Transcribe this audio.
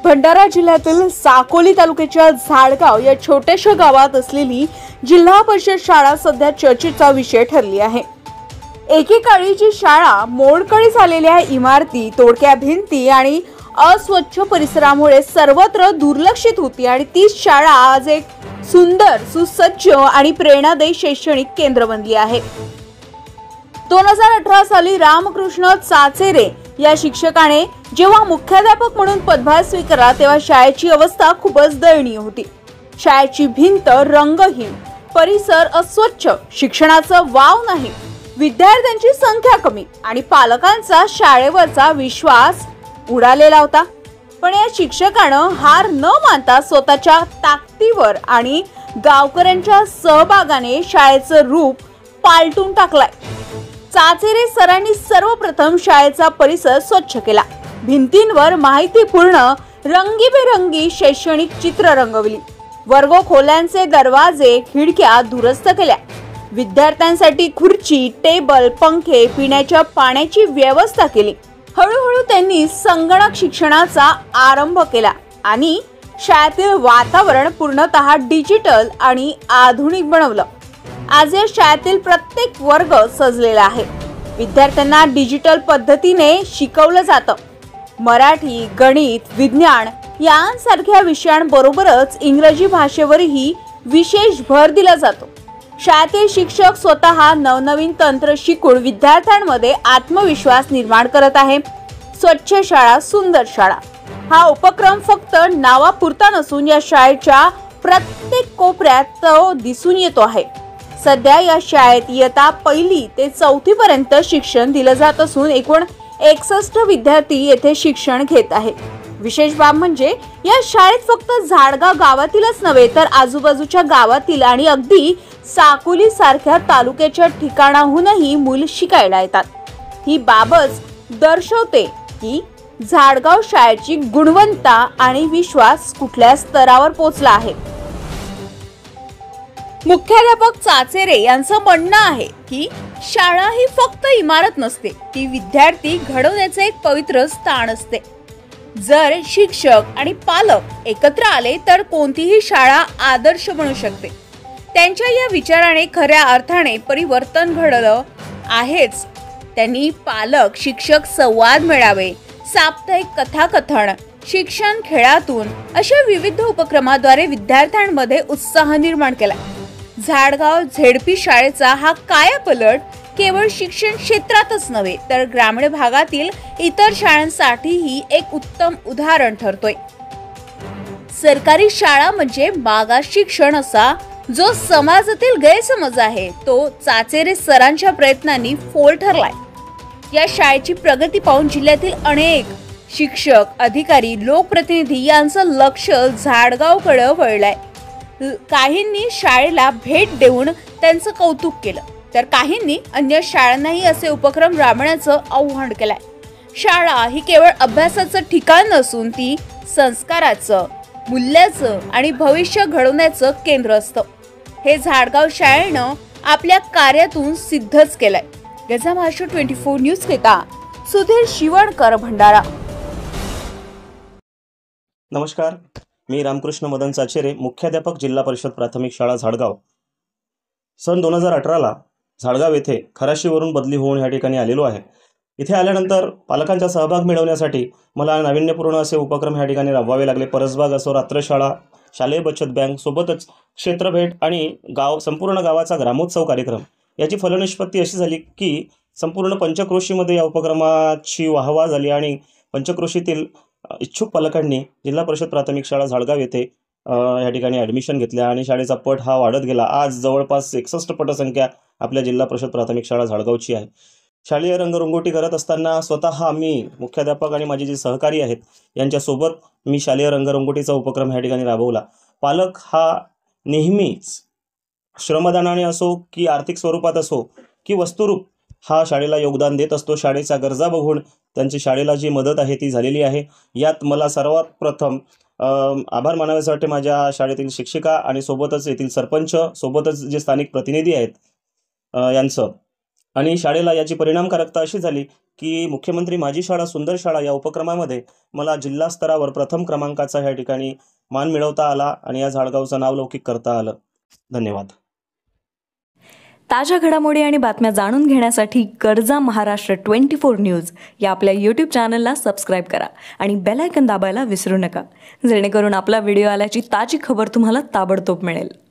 भंडारा जिल्ह्यातील साकोली तालुक्याच्या झाडगाव या छोट्याशा गावात असलेली जिल्हा परिषद शाळा सध्या चर्चेचा विषय ठरली आहे। एकेकाळी जी शाळा मोडकळीस आलेल्या इमारती, तोडक्या भिंती आणि अस्वच्छ परिसरामुळे सर्वत्र दुर्लक्षित होती आणि तीच शाळा आज एक सुंदर, सुसज्ज आणि प्रेरणादायी शैक्षणिक केंद्र बनली आहे। 2018 साली रामकृष्ण चाचेरे या शिक्षकाने जेव्हा मुख्याध्यापक म्हणून पदभार स्वीकारला तेव्हा शाळेची अवस्था खूपच दयनीय होती। शाळेची भिंत रंगहीन, परिसर अस्वच्छ, शिक्षणाचा वाव नाही, विद्यार्थ्यांची संख्या कमी आणि पालकांचा शाळेवरचा विश्वास उडालेला होता। पण या शिक्षकानं हार न मानता स्वतःच्या ताकदीवर आणि गावकऱ्यांच्या सहभागाने शाळेचं रूप पालटून टाकलंय। चाचेरे सरांनी सर्वप्रथम शाळेचा परिसर स्वच्छ केला, भिंतींवर माहितीपूर्ण रंगीबेरंगी शैक्षणिक चित्र रंगवली, वर्गखोल्यांचे दरवाजे, खिडक्या दुरुस्त केल्या, विद्यार्थ्यांसाठी खुर्ची, टेबल, पंखे, पिण्याच्या पाण्याची व्यवस्था केली। हळूहळू त्यांनी संगणक शिक्षणाचा आरंभ केला आणि शाळेतील वातावरण पूर्णतः डिजिटल आणि आधुनिक बनवलं। आज या शाळेतील प्रत्येक वर्ग सजलेला आहे, विद्यार्थ्यांना डिजिटल पद्धतीने शिकवलं जातं। मराठी, गणित, विज्ञान यांसारख्या विषयांबरोबरच इंग्रजी भाषेवरही विशेष भर दिला जातो। शाळेतील शिक्षक स्वतः नवनवीन तंत्र शिकून विद्यार्थ्यांमध्ये आत्मविश्वास निर्माण करत आहे। स्वच्छ शाळा, सुंदर शाळा हा उपक्रम फक्त नावापुरता नसून या शाळेच्या प्रत्येक कोपऱ्यात तो दिसून येतो आहे। सध्या या शाळेत इयत्ता 1ली ते 4थी पर्यंत शिक्षण दिलं जात असून एकूण 61 विद्यार्थी येथे शिक्षण घेत आहेत। विशेष बाब म्हणजे या शाळेत फक्त झाडगाव गावातीलच नव्हे तर आजूबाजूच्या गावातील आणि अगदी साकोली सारख्या तालुक्याच्या ठिकाणाहूनही मुलं शिकायला येतात। ही बाबच दर्शवते की झाडगाव शाळेची गुणवत्ता आणि विश्वास कुठल्या स्तरावर पोहोचला आहे। मुख्याध्यापक चाचेरे यांचं म्हणणं आहे की शाळा ही फक्त इमारत नसते, ती विद्यार्थी घडवण्याचे एक पवित्र स्थान असते। जर शिक्षक आणि पालक एकत्र आले तर कोणतीही शाळा आदर्श बनू शकते। त्यांच्या या विचाराने खऱ्या अर्थाने परिवर्तन घडलं आहेच। त्यांनी पालक शिक्षक संवाद मेळावे, साप्ताहिक कथाकथन, शिक्षण खेळातून अशा विविध उपक्रमाद्वारे विद्यार्थ्यांमध्ये उत्साह निर्माण केला। झाडगाव झेडपी शाळेचा हा कायापलट केवळ शिक्षण क्षेत्रातच नव्हे तर ग्रामीण भागातील इतर शाळांसाठीही एक उत्तम उदाहरण ठरतोय। सरकारी शाळा म्हणजे मागास शिक्षण असा जो समाजातील गैरसमज आहे तो चाचेरे सरांच्या प्रयत्नांनी फोल ठरलाय। या शाळेची प्रगती पाहून जिल्ह्यातील अनेक शिक्षक, अधिकारी, लोकप्रतिनिधी यांचं लक्ष झाडगावकडे वळलंय। काहींनी शाळेला भेट देऊन त्यांचं कौतुक केलं तर काहींनी अन्य शाळांनाही असे उपक्रम राबवण्याचं आवाहन केलंय। शाळा ही केवळ अभ्यासाचं ठिकाण नसून ती संस्काराचं, मूल्याचं आणि भविष्य घडवण्याचं केंद्र असतं। हे झाडगाव शाळेनं आपल्या कार्यातून सिद्धच केलंय। गजा महाराष्ट्र 24 न्यूज करिता सुधीर शिवणकर, भंडारा। नमस्कार, मी रामकृष्ण मदन चाचेरे, मुख्याध्यापक, जिल्हा परिषद प्राथमिक शाळा झाडगाव। सन 2018ला झाडगाव येथे खराशीवरून बदली होऊन या ठिकाणी आलेलो आहे। इथे आल्यानंतर पालकांचा सहभाग मिळवण्यासाठी मला नाविन्यपूर्ण असे उपक्रम या ठिकाणी राबवावे लागले। परसबाग असो, रात्रशाळा, शालेय बचत बँक, सोबतच क्षेत्रभेट आणि संपूर्ण गावाचा ग्रामोत्सव कार्यक्रम याची फलनिष्पत्ती अशी झाली की संपूर्ण पंचक्रोशीमध्ये या उपक्रमाची वाहवा झाली आणि पंचक्रोशीतील इच्छुक पालकांनी जिल्हा परिषद प्राथमिक शाळा झाडगाव येथे या ठिकाणी ॲडमिशन घेतल्या आणि शाळेचा पट हा वाढत गेला। आज जवळपास 61 पटसंख्या आपल्या जिल्हा परिषद प्राथमिक शाळा झाडगावची आहे। शालेय रंगरंगोटी करत असताना स्वतः मी मुख्याध्यापक आणि माझे जे सहकारी आहेत यांच्यासोबत मी शालेय रंगरंगोटीचा उपक्रम या ठिकाणी राबवला। पालक हा नेहमीच श्रमदानाने असो की आर्थिक स्वरूपात असो की वस्तुरूप हा शाळेला योगदान देत असतो। शाळेच्या गरजा बघून त्यांची शाळेला जी मदत आहे ती झालेली आहे। यात मला सर्वात प्रथम आभार मानावेसे वाटते माझ्या शाळेतील शिक्षिका आणि सोबतच येथील सरपंच, सोबतच जे स्थानिक प्रतिनिधी आहेत यांचं। आणि शाळेला याची परिणामकारकता अशी झाली की मुख्यमंत्री माझी शाळा सुंदर शाळा या उपक्रमामध्ये मला जिल्हा स्तरावर प्रथम क्रमांकाचा ह्या ठिकाणी मान मिळवता आला आणि या झाडगावचं नावलौकिक करता आलं. धन्यवाद. ताज्या घडामोडी आणि बातम्या जाणून घेण्यासाठी गरजा महाराष्ट्र 24 न्यूज या आपल्या यूट्यूब चॅनलला सबस्क्राईब करा आणि बेल आयकॉन दाबायला विसरू नका, जेणेकरून आपला व्हिडिओ आल्याची ताजी खबर तुम्हाला ताबडतोब मिळेल.